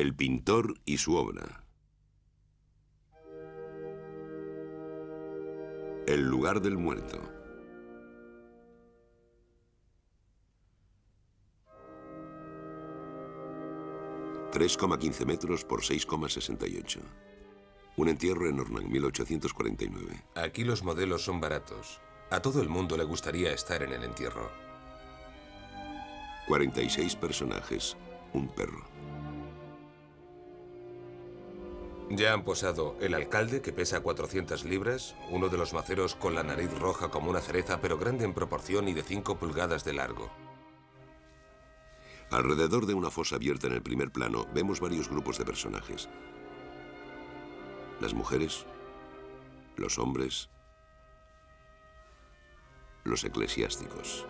El pintor y su obra. El lugar del muerto. ...3,15 metros por 6,68. Un entierro en Ornans, 1849. Aquí los modelos son baratos. A todo el mundo le gustaría estar en el entierro. 46 personajes, un perro. Ya han posado el alcalde, que pesa 400 libras, uno de los maceros con la nariz roja como una cereza, pero grande en proporción y de 5 pulgadas de largo. Alrededor de una fosa abierta en el primer plano, vemos varios grupos de personajes. Las mujeres, los hombres, los eclesiásticos.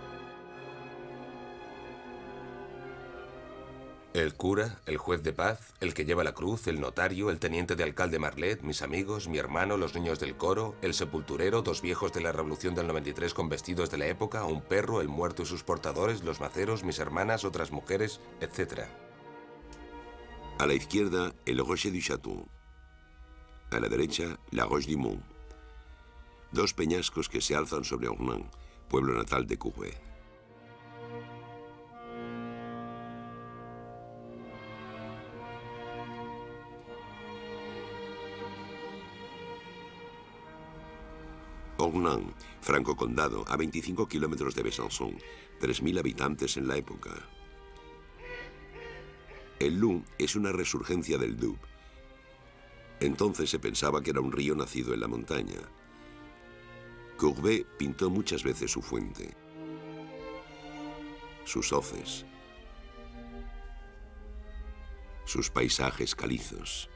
El cura, el juez de paz, el que lleva la cruz, el notario, el teniente de alcalde Marlet, mis amigos, mi hermano, los niños del coro, el sepulturero, 2 viejos de la Revolución del 93 con vestidos de la época, un perro, el muerto y sus portadores, los maceros, mis hermanas, otras mujeres, etc. A la izquierda, el Rocher du Château. A la derecha, la Roche du Mont. 2 peñascos que se alzan sobre Ornans, pueblo natal de Courbet. Ornans, franco condado, a 25 kilómetros de Besançon, 3.000 habitantes en la época. El Loup es una resurgencia del Doubs. Entonces se pensaba que era un río nacido en la montaña. Courbet pintó muchas veces su fuente, sus hoces, sus paisajes calizos.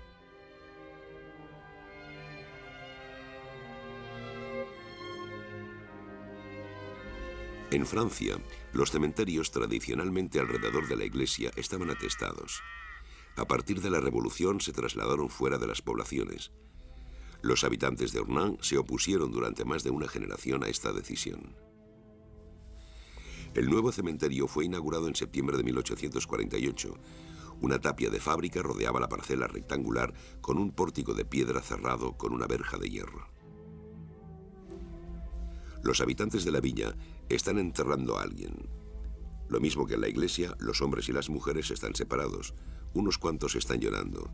En Francia, los cementerios tradicionalmente alrededor de la iglesia estaban atestados. A partir de la Revolución se trasladaron fuera de las poblaciones. Los habitantes de Ornans se opusieron durante más de una generación a esta decisión. El nuevo cementerio fue inaugurado en septiembre de 1848. Una tapia de fábrica rodeaba la parcela rectangular con un pórtico de piedra cerrado con una verja de hierro. Los habitantes de la villa están enterrando a alguien. Lo mismo que en la iglesia, los hombres y las mujeres están separados. Unos cuantos están llorando.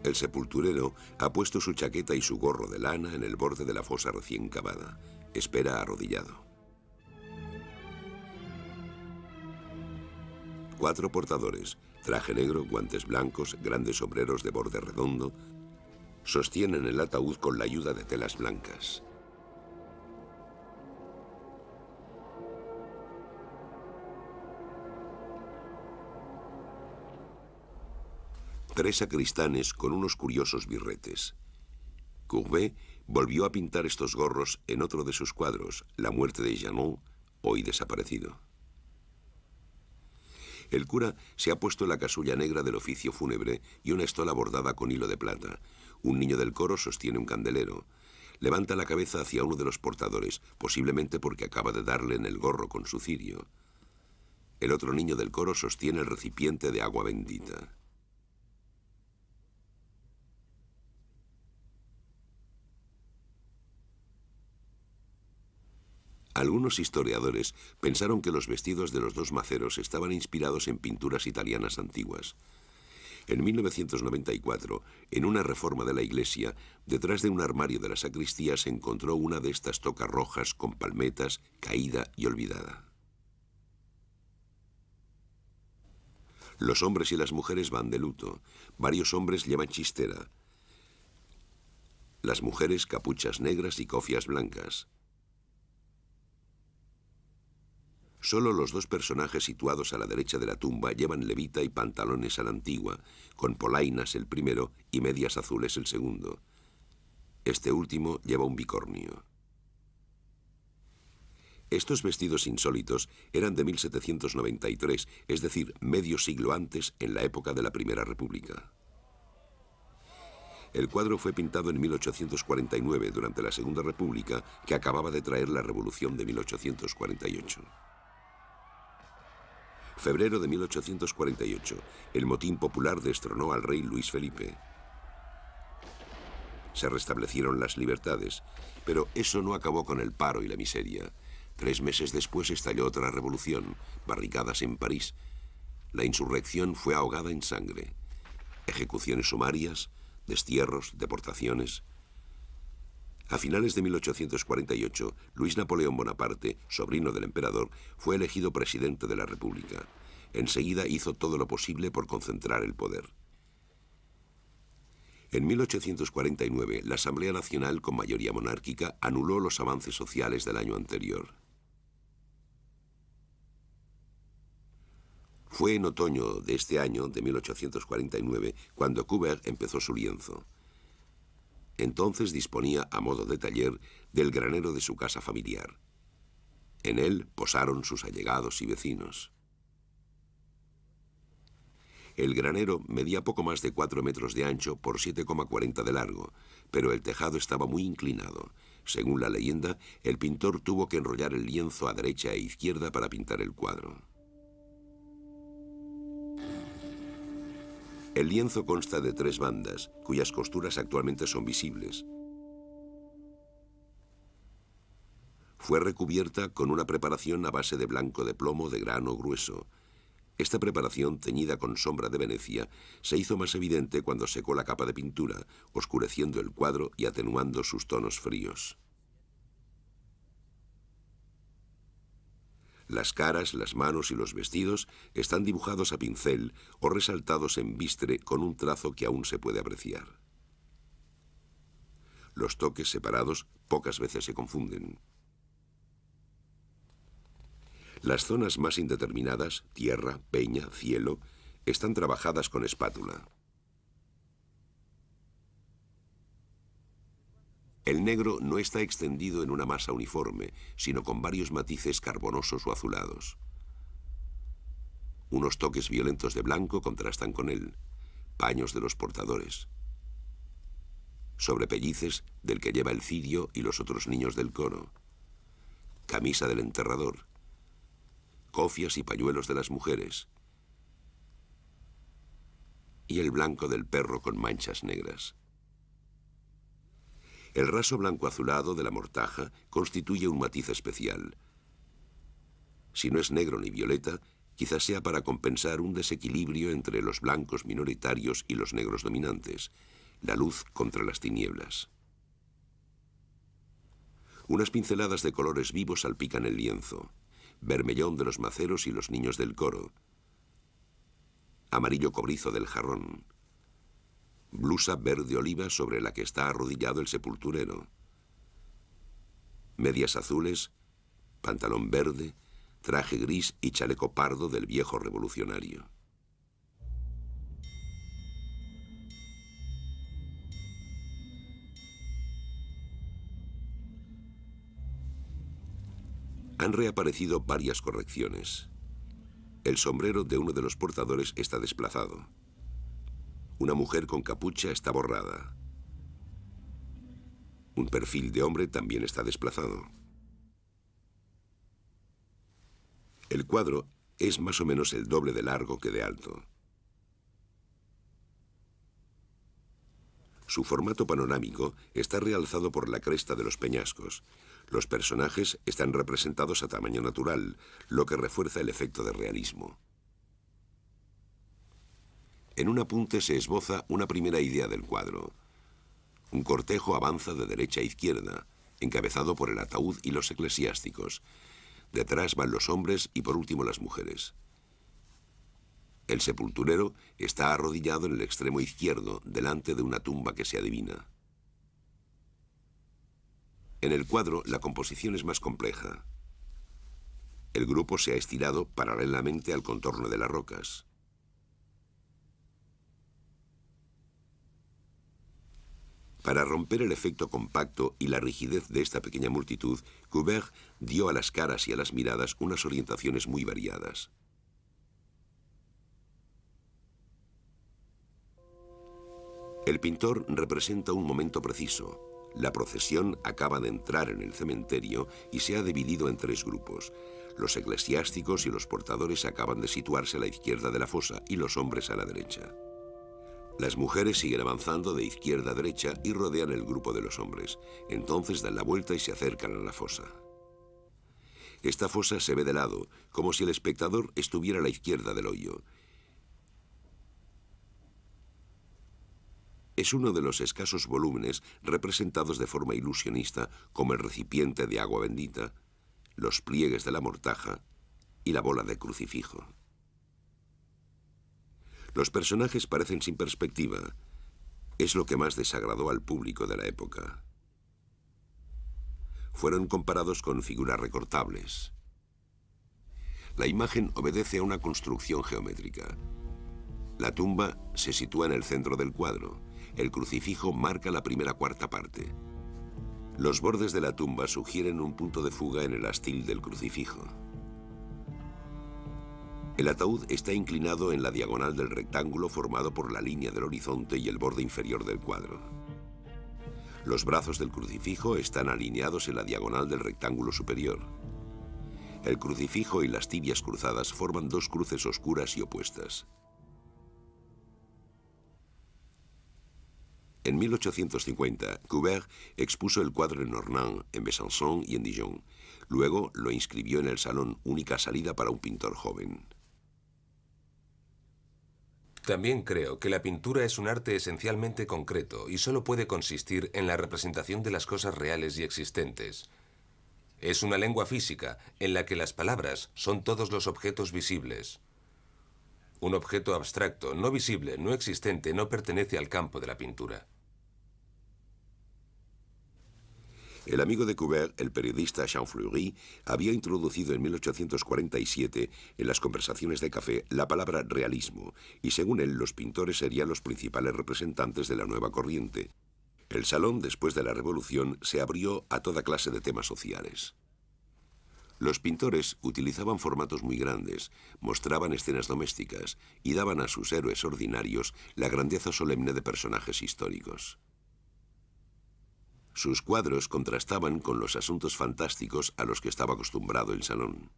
El sepulturero ha puesto su chaqueta y su gorro de lana en el borde de la fosa recién cavada. Espera arrodillado. 4 portadores, traje negro, guantes blancos, grandes sombreros de borde redondo, sostienen el ataúd con la ayuda de telas blancas. Tres sacristanes con unos curiosos birretes. Courbet volvió a pintar estos gorros en otro de sus cuadros, La muerte de Janon, hoy desaparecido. El cura se ha puesto la casulla negra del oficio fúnebre y una estola bordada con hilo de plata. Un niño del coro sostiene un candelero. Levanta la cabeza hacia uno de los portadores, posiblemente porque acaba de darle en el gorro con su cirio. El otro niño del coro sostiene el recipiente de agua bendita. Algunos historiadores pensaron que los vestidos de los 2 maceros estaban inspirados en pinturas italianas antiguas. En 1994, en una reforma de la iglesia, detrás de un armario de la sacristía se encontró una de estas tocas rojas con palmetas, caída y olvidada. Los hombres y las mujeres van de luto. Varios hombres llevan chistera. Las mujeres capuchas negras y cofias blancas. Solo los 2 personajes situados a la derecha de la tumba llevan levita y pantalones a la antigua, con polainas el primero y medias azules el segundo. Este último lleva un bicornio. Estos vestidos insólitos eran de 1793, es decir, medio siglo antes, en la época de la Primera República. El cuadro fue pintado en 1849, durante la Segunda República, que acababa de traer la Revolución de 1848. Febrero de 1848. El motín popular destronó al rey Luis Felipe. Se restablecieron las libertades, pero eso no acabó con el paro y la miseria. 3 meses después estalló otra revolución, barricadas en París. La insurrección fue ahogada en sangre. Ejecuciones sumarias, destierros, deportaciones. A finales de 1848, Luis Napoleón Bonaparte, sobrino del emperador, fue elegido presidente de la República. Enseguida hizo todo lo posible por concentrar el poder. En 1849, la Asamblea Nacional, con mayoría monárquica, anuló los avances sociales del año anterior. Fue en otoño de este año, de 1849, cuando Courbet empezó su lienzo. Entonces disponía, a modo de taller, del granero de su casa familiar. En él posaron sus allegados y vecinos. El granero medía poco más de 4 metros de ancho por 7,40 de largo, pero el tejado estaba muy inclinado. Según la leyenda, el pintor tuvo que enrollar el lienzo a derecha e izquierda para pintar el cuadro. El lienzo consta de 3 bandas, cuyas costuras actualmente son visibles. Fue recubierta con una preparación a base de blanco de plomo de grano grueso. Esta preparación, teñida con sombra de Venecia, se hizo más evidente cuando secó la capa de pintura, oscureciendo el cuadro y atenuando sus tonos fríos. Las caras, las manos y los vestidos están dibujados a pincel o resaltados en bistre con un trazo que aún se puede apreciar. Los toques separados pocas veces se confunden. Las zonas más indeterminadas, tierra, peña, cielo, están trabajadas con espátula. El negro no está extendido en una masa uniforme, sino con varios matices carbonosos o azulados. Unos toques violentos de blanco contrastan con él, paños de los portadores. Sobrepellices del que lleva el cirio y los otros niños del coro. Camisa del enterrador. Cofias y pañuelos de las mujeres, y el blanco del perro con manchas negras. El raso blanco azulado de la mortaja constituye un matiz especial. Si no es negro ni violeta, quizás sea para compensar un desequilibrio entre los blancos minoritarios y los negros dominantes, la luz contra las tinieblas. Unas pinceladas de colores vivos salpican el lienzo. Vermellón de los maceros y los niños del coro. Amarillo cobrizo del jarrón. Blusa verde oliva sobre la que está arrodillado el sepulturero. Medias azules, pantalón verde, traje gris y chaleco pardo del viejo revolucionario. Han reaparecido varias correcciones. El sombrero de uno de los portadores está desplazado. Una mujer con capucha está borrada. Un perfil de hombre también está desplazado. El cuadro es más o menos el doble de largo que de alto. Su formato panorámico está realzado por la cresta de los peñascos. Los personajes están representados a tamaño natural, lo que refuerza el efecto de realismo. En un apunte se esboza una primera idea del cuadro. Un cortejo avanza de derecha a izquierda, encabezado por el ataúd y los eclesiásticos. Detrás van los hombres y por último las mujeres. El sepulturero está arrodillado en el extremo izquierdo, delante de una tumba que se adivina. En el cuadro, la composición es más compleja. El grupo se ha estirado paralelamente al contorno de las rocas. Para romper el efecto compacto y la rigidez de esta pequeña multitud, Courbet dio a las caras y a las miradas unas orientaciones muy variadas. El pintor representa un momento preciso. La procesión acaba de entrar en el cementerio y se ha dividido en 3 grupos. Los eclesiásticos y los portadores acaban de situarse a la izquierda de la fosa y los hombres a la derecha. Las mujeres siguen avanzando de izquierda a derecha y rodean el grupo de los hombres. Entonces dan la vuelta y se acercan a la fosa. Esta fosa se ve de lado, como si el espectador estuviera a la izquierda del hoyo. Es uno de los escasos volúmenes representados de forma ilusionista como el recipiente de agua bendita, los pliegues de la mortaja y la bola de crucifijo. Los personajes parecen sin perspectiva. Es lo que más desagradó al público de la época. Fueron comparados con figuras recortables. La imagen obedece a una construcción geométrica. La tumba se sitúa en el centro del cuadro. El crucifijo marca la primera cuarta parte. Los bordes de la tumba sugieren un punto de fuga en el astil del crucifijo. El ataúd está inclinado en la diagonal del rectángulo formado por la línea del horizonte y el borde inferior del cuadro. Los brazos del crucifijo están alineados en la diagonal del rectángulo superior. El crucifijo y las tibias cruzadas forman dos cruces oscuras y opuestas. En 1850, Courbet expuso el cuadro en Ornans, en Besançon y en Dijon. Luego lo inscribió en el Salón, única salida para un pintor joven. También creo que la pintura es un arte esencialmente concreto y solo puede consistir en la representación de las cosas reales y existentes. Es una lengua física en la que las palabras son todos los objetos visibles. Un objeto abstracto, no visible, no existente, no pertenece al campo de la pintura. El amigo de Courbet, el periodista Jean Fleury, había introducido en 1847 en las conversaciones de café la palabra realismo, y según él los pintores serían los principales representantes de la nueva corriente. El salón, después de la Revolución, se abrió a toda clase de temas sociales. Los pintores utilizaban formatos muy grandes, mostraban escenas domésticas y daban a sus héroes ordinarios la grandeza solemne de personajes históricos. Sus cuadros contrastaban con los asuntos fantásticos a los que estaba acostumbrado el salón.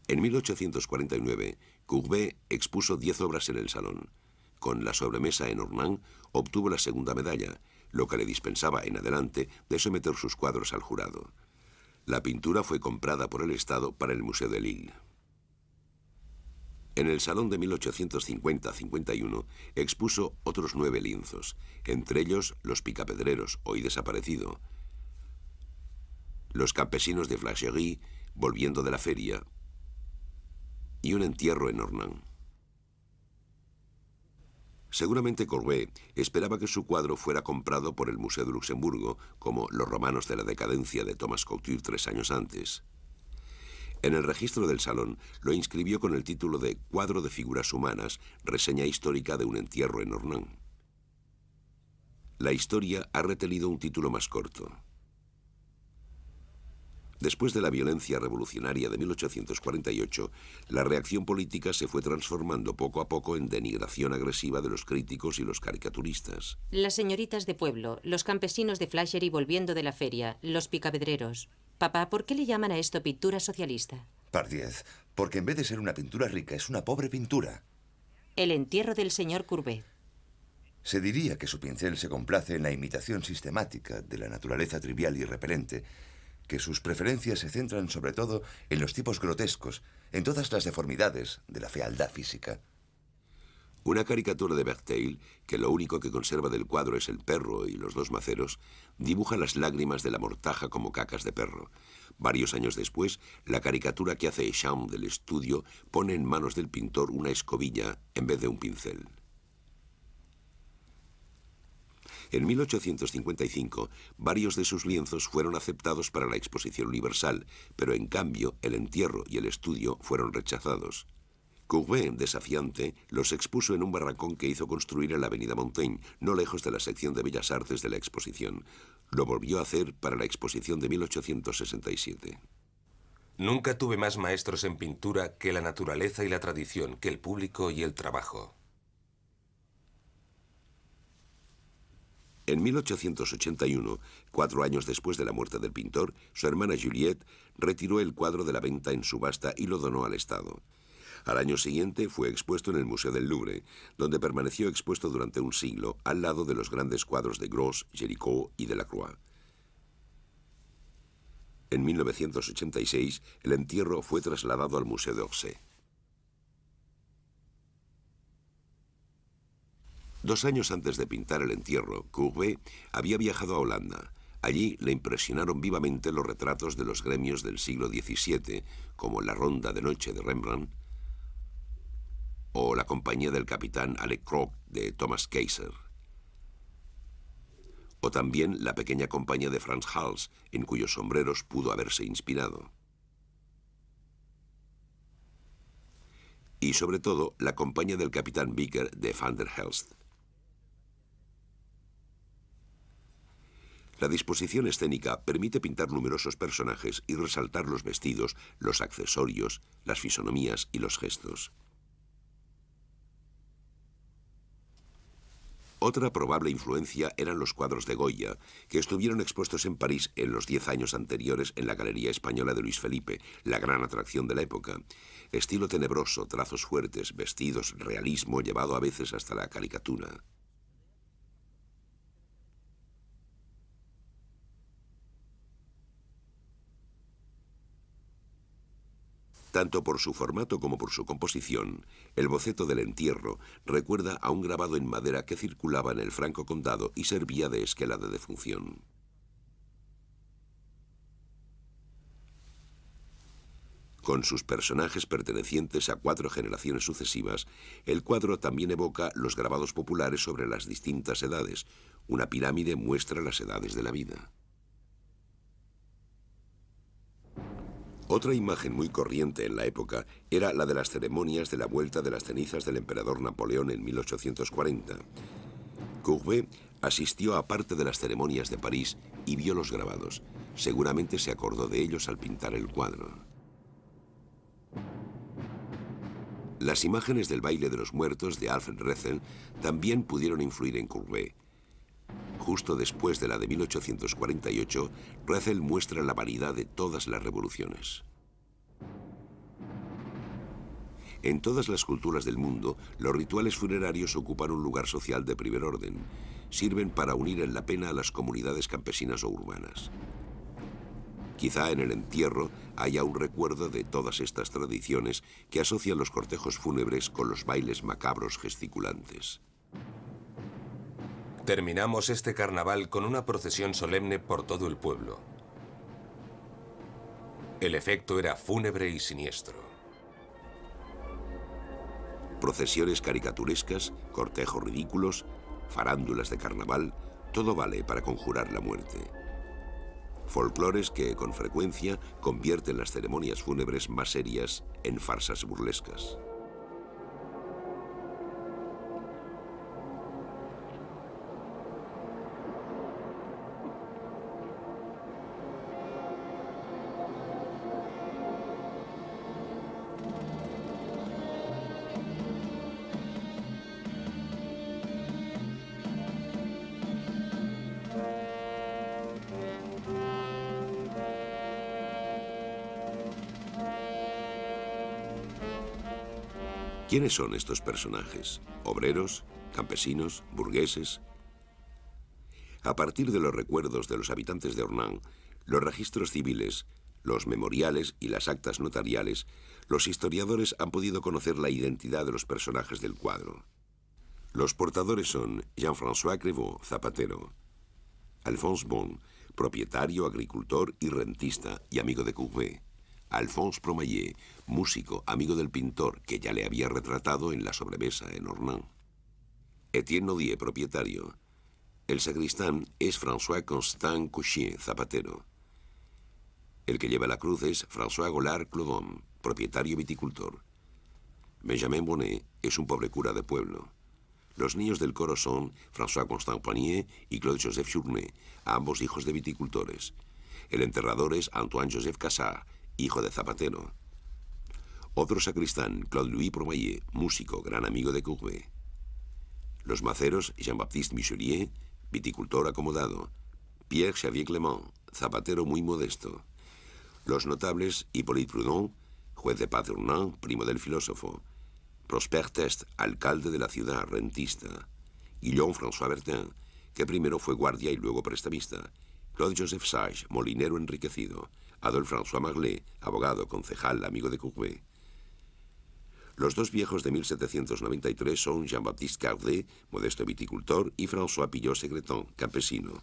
En 1849, Courbet expuso 10 obras en el salón. Con la sobremesa en Ornans obtuvo la segunda medalla, lo que le dispensaba en adelante de someter sus cuadros al jurado. La pintura fue comprada por el Estado para el Museo de Lille. En el salón de 1850-51 expuso otros 9 lienzos, entre ellos Los Picapedreros, hoy desaparecido, Los campesinos de Flagey, volviendo de la feria, y Un entierro en Ornans. Seguramente Courbet esperaba que su cuadro fuera comprado por el Museo de Luxemburgo, como Los romanos de la decadencia de Thomas Couture 3 años antes. En el registro del salón lo inscribió con el título de Cuadro de figuras humanas, reseña histórica de un entierro en Ornans. La historia ha retenido un título más corto. Después de la violencia revolucionaria de 1848, la reacción política se fue transformando poco a poco en denigración agresiva de los críticos y los caricaturistas. Las señoritas de pueblo, los campesinos de Flagey volviendo de la feria, los picapedreros. Papá, ¿por qué le llaman a esto pintura socialista? Pardiez, porque en vez de ser una pintura rica, es una pobre pintura. El entierro del señor Courbet. Se diría que su pincel se complace en la imitación sistemática de la naturaleza trivial y repelente, que sus preferencias se centran sobre todo en los tipos grotescos, en todas las deformidades de la fealdad física. Una caricatura de Bertheil, que lo único que conserva del cuadro es el perro y los 2 maceros, dibuja las lágrimas de la mortaja como cacas de perro. Varios años después, la caricatura que hace Echam del estudio pone en manos del pintor una escobilla en vez de un pincel. En 1855, varios de sus lienzos fueron aceptados para la Exposición Universal, pero en cambio el entierro y el estudio fueron rechazados. Courbet, desafiante, los expuso en un barracón que hizo construir en la avenida Montaigne, no lejos de la sección de Bellas Artes de la exposición. Lo volvió a hacer para la exposición de 1867. Nunca tuve más maestros en pintura que la naturaleza y la tradición, que el público y el trabajo. En 1881, 4 años después de la muerte del pintor, su hermana Juliette retiró el cuadro de la venta en subasta y lo donó al Estado. Al año siguiente fue expuesto en el Museo del Louvre, donde permaneció expuesto durante un siglo, al lado de los grandes cuadros de Gros, Géricault y Delacroix. En 1986, el entierro fue trasladado al Museo de Orsay. 2 años antes de pintar el entierro, Courbet había viajado a Holanda. Allí le impresionaron vivamente los retratos de los gremios del siglo XVII, como La Ronda de Noche de Rembrandt o La Compañía del Capitán Alec Croc de Thomas Kaiser, o también La Pequeña Compañía de Franz Hals, en cuyos sombreros pudo haberse inspirado. Y sobre todo, La Compañía del Capitán Beeker de Van der Helst. La disposición escénica permite pintar numerosos personajes y resaltar los vestidos, los accesorios, las fisonomías y los gestos. Otra probable influencia eran los cuadros de Goya, que estuvieron expuestos en París en los 10 años anteriores en la Galería Española de Luis Felipe, la gran atracción de la época. Estilo tenebroso, trazos fuertes, vestidos, realismo llevado a veces hasta la caricatura. Tanto por su formato como por su composición, el boceto del entierro recuerda a un grabado en madera que circulaba en el Franco Condado y servía de esquela de defunción. Con sus personajes pertenecientes a 4 generaciones sucesivas, el cuadro también evoca los grabados populares sobre las distintas edades. Una pirámide muestra las edades de la vida. Otra imagen muy corriente en la época era la de las ceremonias de la vuelta de las cenizas del emperador Napoleón en 1840. Courbet asistió a parte de las ceremonias de París y vio los grabados. Seguramente se acordó de ellos al pintar el cuadro. Las imágenes del baile de los muertos de Alfred Rethel también pudieron influir en Courbet. Justo después de la de 1848, Rethel muestra la vanidad de todas las revoluciones. En todas las culturas del mundo, los rituales funerarios ocupan un lugar social de primer orden. Sirven para unir en la pena a las comunidades campesinas o urbanas. Quizá en el entierro haya un recuerdo de todas estas tradiciones que asocian los cortejos fúnebres con los bailes macabros gesticulantes. Terminamos este carnaval con una procesión solemne por todo el pueblo. El efecto era fúnebre y siniestro. Procesiones caricaturescas, cortejos ridículos, farándulas de carnaval, todo vale para conjurar la muerte. Folclores que, con frecuencia, convierten las ceremonias fúnebres más serias en farsas burlescas. ¿Quiénes son estos personajes? ¿Obreros? ¿Campesinos? ¿Burgueses? A partir de los recuerdos de los habitantes de Ornans, los registros civiles, los memoriales y las actas notariales, los historiadores han podido conocer la identidad de los personajes del cuadro. Los portadores son Jean-François Crevaux, zapatero; Alphonse Bon, propietario, agricultor y rentista y amigo de Courbet; Alphonse Promayet, músico, amigo del pintor, que ya le había retratado en la sobremesa en Ornans; Etienne Nodier, propietario. El sacristán es François-Constant Couchier, zapatero. El que lleva la cruz es François Gollard Clodon, propietario viticultor. Benjamin Bonnet es un pobre cura de pueblo. Los niños del coro son François-Constant Poignet y Claude-Joseph Journet, ambos hijos de viticultores. El enterrador es Antoine-Joseph Cassard, hijo de zapatero. Otro sacristán, Claude-Louis Promayet, músico, gran amigo de Courbet. Los maceros, Jean-Baptiste Michelier, viticultor acomodado. Pierre Xavier Clement, zapatero muy modesto. Los notables: Hippolyte Proudhon, juez de paz de Hernán, primo del filósofo. Prosper Test, alcalde de la ciudad, rentista. Guillaume François Bertin, que primero fue guardia y luego prestamista. Claude Joseph Sage, molinero enriquecido. Adolphe François Marlet, abogado, concejal, amigo de Courbet. Los dos viejos de 1793 son Jean-Baptiste Cardet, modesto viticultor, y François Pillot-Secreton, campesino.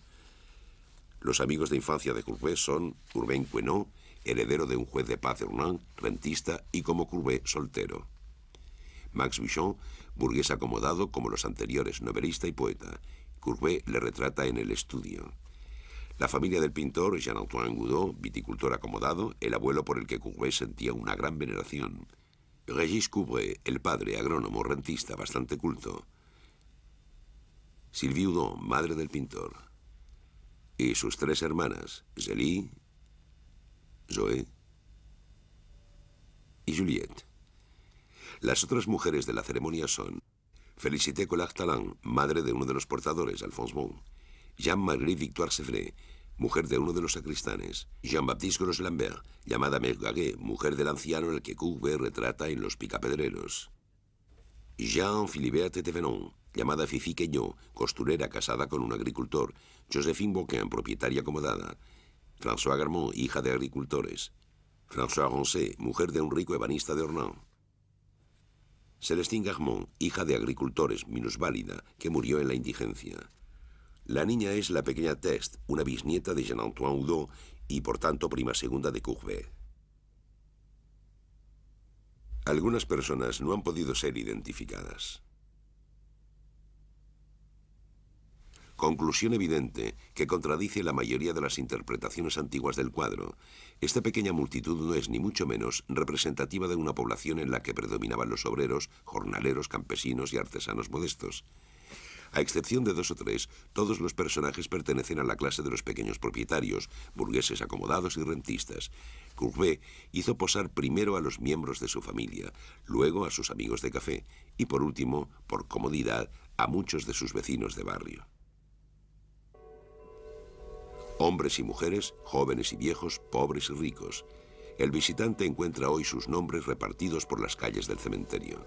Los amigos de infancia de Courbet son Urbain Queneau, heredero de un juez de paz de Hernán, rentista, y como Courbet, soltero. Max Bichon, burgués acomodado como los anteriores, novelista y poeta. Courbet le retrata en El estudio. La familia del pintor, Jean-Antoine Goudot, viticultor acomodado, el abuelo por el que Courbet sentía una gran veneración. Régis Courbet, el padre, agrónomo, rentista, bastante culto. Sylvie Houdon, madre del pintor. Y sus tres hermanas, Zélie, Zoé y Juliette. Las otras mujeres de la ceremonia son Félicité Collard-Talland, madre de uno de los portadores, Alphonse Bon. Jean-Marguerite Victoire Sevray, mujer de uno de los sacristanes. Jean-Baptiste Gros-Lambert, llamada Mère Gaguet, mujer del anciano al que Courbet retrata en Los Picapedreros. Jean Philibert Thévenon, llamada Fifi Queñot, costurera casada con un agricultor. Joséphine Boquin, propietaria acomodada. François Garmont, hija de agricultores. François Roncet, mujer de un rico ebanista de Hernán. Célestine Garmont, hija de agricultores, minusválida, que murió en la indigencia. La niña es la pequeña Test, una bisnieta de Jean-Antoine Houdon y por tanto prima segunda de Courbet. Algunas personas no han podido ser identificadas. Conclusión evidente que contradice la mayoría de las interpretaciones antiguas del cuadro. Esta pequeña multitud no es ni mucho menos representativa de una población en la que predominaban los obreros, jornaleros, campesinos y artesanos modestos. A excepción de 2 o 3, todos los personajes pertenecen a la clase de los pequeños propietarios, burgueses acomodados y rentistas. Courbet hizo posar primero a los miembros de su familia, luego a sus amigos de café y por último, por comodidad, a muchos de sus vecinos de barrio. Hombres y mujeres, jóvenes y viejos, pobres y ricos. El visitante encuentra hoy sus nombres repartidos por las calles del cementerio.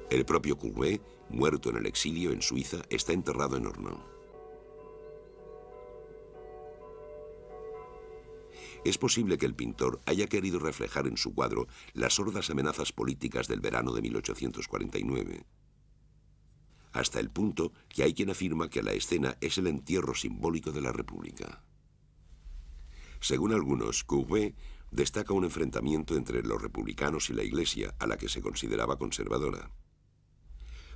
El propio Courbet, muerto en el exilio en Suiza, está enterrado en Hernán. Es posible que el pintor haya querido reflejar en su cuadro las sordas amenazas políticas del verano de 1849, hasta el punto que hay quien afirma que la escena es el entierro simbólico de la República. Según algunos, Courbet destaca un enfrentamiento entre los republicanos y la Iglesia, a la que se consideraba conservadora.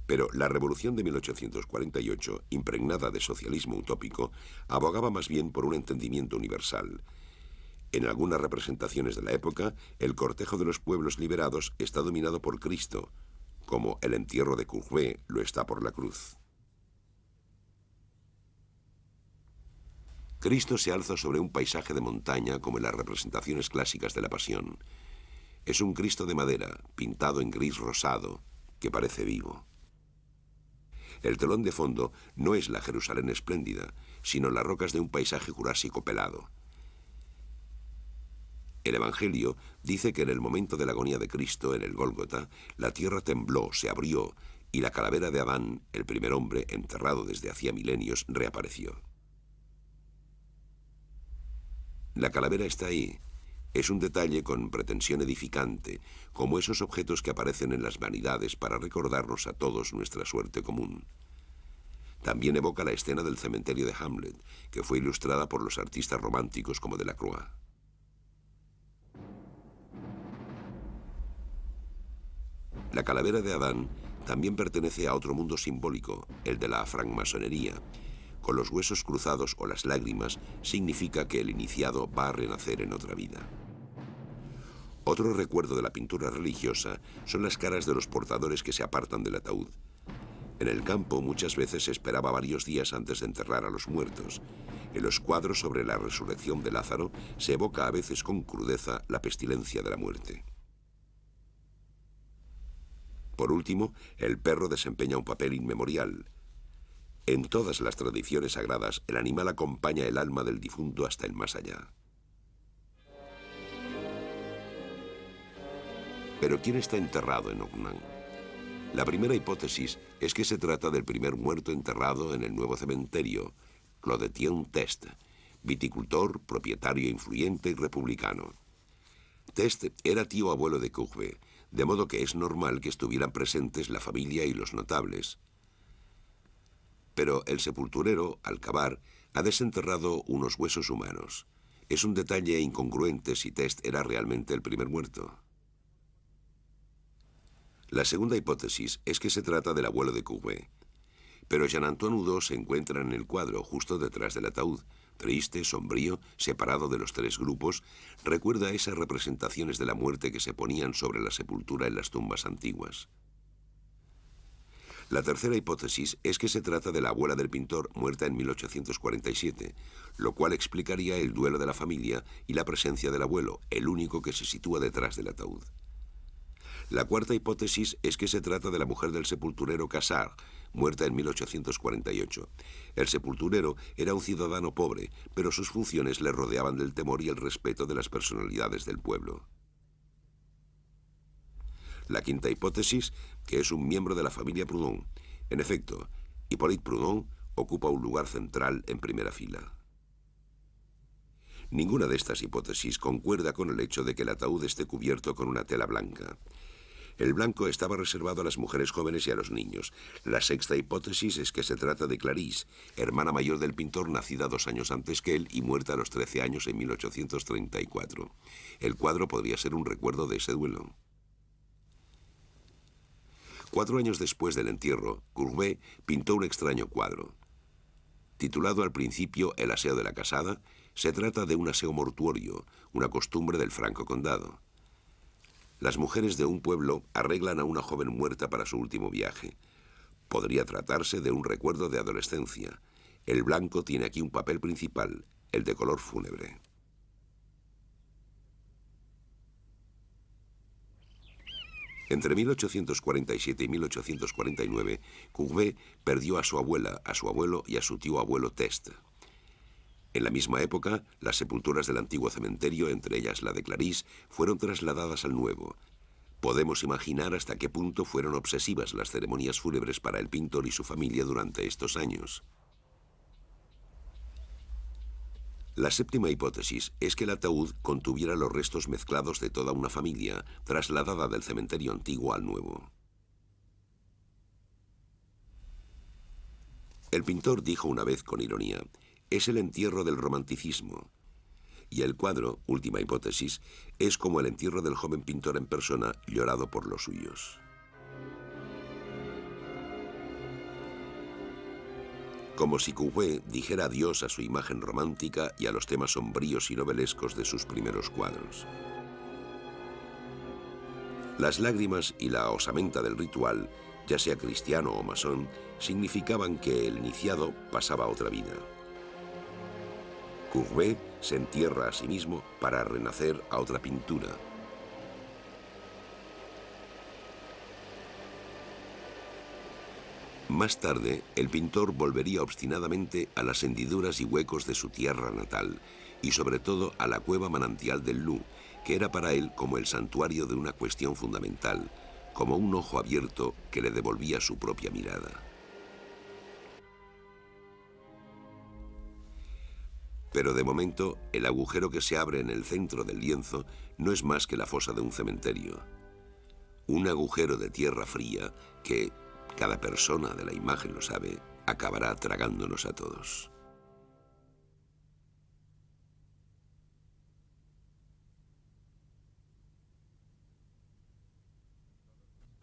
Pero la revolución de 1848, impregnada de socialismo utópico, abogaba más bien por un entendimiento universal. En algunas representaciones de la época, el cortejo de los pueblos liberados está dominado por Cristo, como el entierro de Courbet lo está por la cruz. Cristo se alza sobre un paisaje de montaña como en las representaciones clásicas de la Pasión. Es un Cristo de madera, pintado en gris rosado, que parece vivo. El telón de fondo no es la Jerusalén espléndida, sino las rocas de un paisaje jurásico pelado. El Evangelio dice que en el momento de la agonía de Cristo en el Gólgota, la tierra tembló, se abrió, y la calavera de Adán, el primer hombre enterrado desde hacía milenios, reapareció. La calavera está ahí. Es un detalle con pretensión edificante, como esos objetos que aparecen en las vanidades para recordarnos a todos nuestra suerte común. También evoca la escena del cementerio de Hamlet, que fue ilustrada por los artistas románticos como Delacroix. La calavera de Adán también pertenece a otro mundo simbólico, el de la francmasonería. Con los huesos cruzados o las lágrimas significa que el iniciado va a renacer en otra vida. Otro recuerdo de la pintura religiosa son las caras de los portadores que se apartan del ataúd. En el campo muchas veces se esperaba varios días antes de enterrar a los muertos. En los cuadros sobre la resurrección de Lázaro se evoca a veces con crudeza la pestilencia de la muerte. Por último, el perro desempeña un papel inmemorial. En todas las tradiciones sagradas, el animal acompaña el alma del difunto hasta el más allá. Pero ¿quién está enterrado en Ognan? La primera hipótesis es que se trata del primer muerto enterrado en el nuevo cementerio, Clodetien Test, viticultor, propietario influyente y republicano. Test era tío abuelo de Courbet, de modo que es normal que estuvieran presentes la familia y los notables. Pero el sepulturero, al cavar, ha desenterrado unos huesos humanos. Es un detalle incongruente si Test era realmente el primer muerto. La segunda hipótesis es que se trata del abuelo de Courbet. Pero Jean-Antoine Oudot se encuentra en el cuadro, justo detrás del ataúd. Triste, sombrío, separado de los tres grupos, recuerda esas representaciones de la muerte que se ponían sobre la sepultura en las tumbas antiguas. La tercera hipótesis es que se trata de la abuela del pintor, muerta en 1847, lo cual explicaría el duelo de la familia y la presencia del abuelo, el único que se sitúa detrás del ataúd. La cuarta hipótesis es que se trata de la mujer del sepulturero Cassard, muerta en 1848. El sepulturero era un ciudadano pobre, pero sus funciones le rodeaban del temor y el respeto de las personalidades del pueblo. La quinta hipótesis, que es un miembro de la familia Proudhon. En efecto, Hippolyte Proudhon ocupa un lugar central en primera fila. Ninguna de estas hipótesis concuerda con el hecho de que el ataúd esté cubierto con una tela blanca. El blanco estaba reservado a las mujeres jóvenes y a los niños. La sexta hipótesis es que se trata de Clarisse, hermana mayor del pintor, nacida 2 años antes que él y muerta a los 13 años en 1834. El cuadro podría ser un recuerdo de ese duelo. 4 años después del entierro, Courbet pintó un extraño cuadro. Titulado al principio El aseo de la casada, se trata de un aseo mortuorio, una costumbre del Franco Condado. Las mujeres de un pueblo arreglan a una joven muerta para su último viaje. Podría tratarse de un recuerdo de adolescencia. El blanco tiene aquí un papel principal, el de color fúnebre. Entre 1847 y 1849, Courbet perdió a su abuela, a su abuelo y a su tío abuelo Test. En la misma época, las sepulturas del antiguo cementerio, entre ellas la de Clarisse, fueron trasladadas al nuevo. Podemos imaginar hasta qué punto fueron obsesivas las ceremonias fúnebres para el pintor y su familia durante estos años. La séptima hipótesis es que el ataúd contuviera los restos mezclados de toda una familia, trasladada del cementerio antiguo al nuevo. El pintor dijo una vez con ironía: es el entierro del romanticismo. Y el cuadro, última hipótesis, es como el entierro del joven pintor en persona, llorado por los suyos. Como si Courbet dijera adiós a su imagen romántica y a los temas sombríos y novelescos de sus primeros cuadros. Las lágrimas y la osamenta del ritual, ya sea cristiano o masón, significaban que el iniciado pasaba a otra vida. Courbet se entierra a sí mismo para renacer a otra pintura. Más tarde, el pintor volvería obstinadamente a las hendiduras y huecos de su tierra natal, y sobre todo a la cueva manantial del Loup, que era para él como el santuario de una cuestión fundamental, como un ojo abierto que le devolvía su propia mirada. Pero de momento, el agujero que se abre en el centro del lienzo no es más que la fosa de un cementerio. Un agujero de tierra fría que, cada persona de la imagen lo sabe, acabará tragándonos a todos.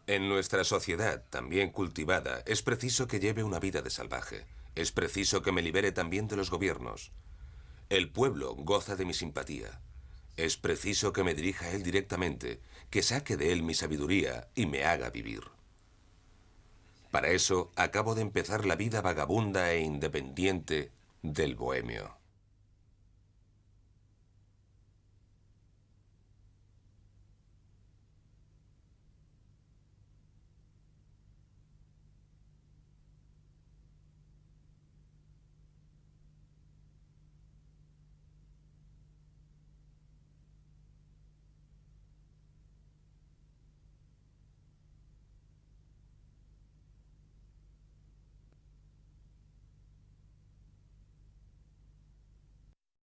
En nuestra sociedad, también cultivada, es preciso que lleve una vida de salvaje. Es preciso que me libere también de los gobiernos. El pueblo goza de mi simpatía. Es preciso que me dirija a él directamente, que saque de él mi sabiduría y me haga vivir. Para eso, acabo de empezar la vida vagabunda e independiente del bohemio.